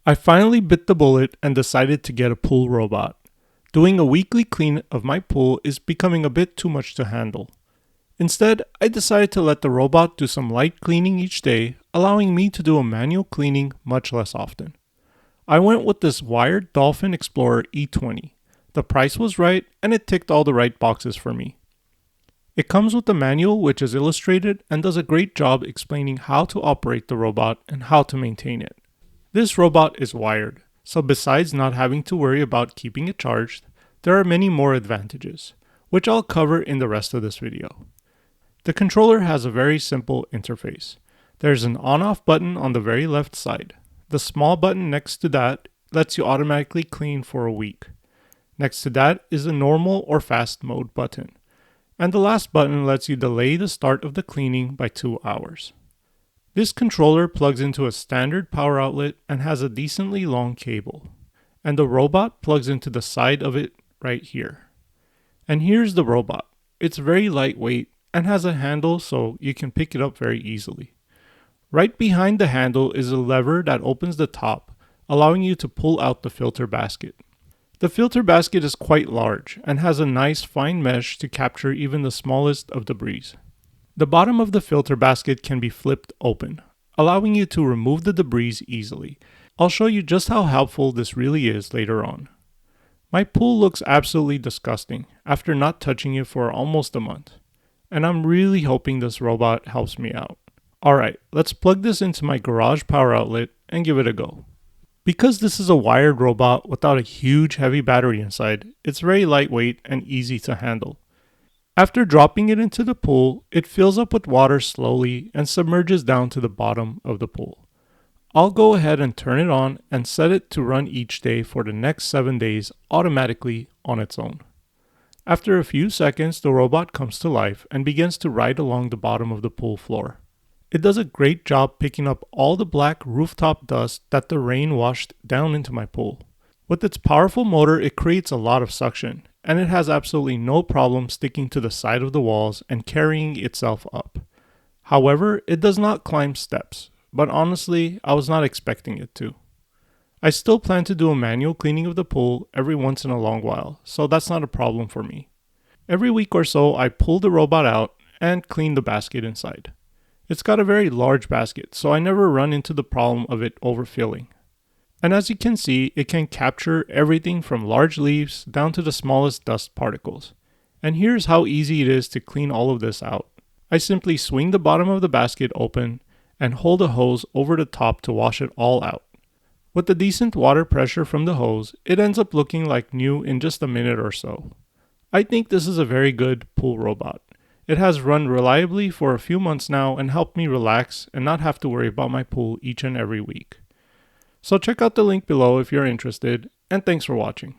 I finally bit the bullet and decided to get a pool robot. Doing a weekly clean of my pool is becoming a bit too much to handle. Instead, I decided to let the robot do some light cleaning each day, allowing me to do a manual cleaning much less often. I went with this wired Dolphin Explorer E20. The price was right and it ticked all the right boxes for me. It comes with a manual which is illustrated and does a great job explaining how to operate the robot and how to maintain it. This robot is wired, so besides not having to worry about keeping it charged, there are many more advantages, which I'll cover in the rest of this video. The controller has a very simple interface. There's an on-off button on the very left side. The small button next to that lets you automatically clean for a week. Next to that is a normal or fast mode button. And the last button lets you delay the start of the cleaning by 2 hours. This controller plugs into a standard power outlet and has a decently long cable. And the robot plugs into the side of it right here. And here's the robot. It's very lightweight and has a handle so you can pick it up very easily. Right behind the handle is a lever that opens the top, allowing you to pull out the filter basket. The filter basket is quite large and has a nice fine mesh to capture even the smallest of debris. The bottom of the filter basket can be flipped open, allowing you to remove the debris easily. I'll show you just how helpful this really is later on. My pool looks absolutely disgusting after not touching it for almost a month, and I'm really hoping this robot helps me out. Alright, let's plug this into my garage power outlet and give it a go. Because this is a wired robot without a huge heavy battery inside, it's very lightweight and easy to handle. After dropping it into the pool, it fills up with water slowly and submerges down to the bottom of the pool. I'll go ahead and turn it on and set it to run each day for the next 7 days automatically on its own. After a few seconds, the robot comes to life and begins to ride along the bottom of the pool floor. It does a great job picking up all the black rooftop dust that the rain washed down into my pool. With its powerful motor, it creates a lot of suction, and it has absolutely no problem sticking to the side of the walls and carrying itself up. However, it does not climb steps, but honestly, I was not expecting it to. I still plan to do a manual cleaning of the pool every once in a long while, so that's not a problem for me. Every week or so, I pull the robot out and clean the basket inside. It's got a very large basket, so I never run into the problem of it overfilling. And as you can see, it can capture everything from large leaves down to the smallest dust particles. And here's how easy it is to clean all of this out. I simply swing the bottom of the basket open and hold a hose over the top to wash it all out. With the decent water pressure from the hose, it ends up looking like new in just a minute or so. I think this is a very good pool robot. It has run reliably for a few months now and helped me relax and not have to worry about my pool each and every week. So check out the link below if you're interested, and thanks for watching.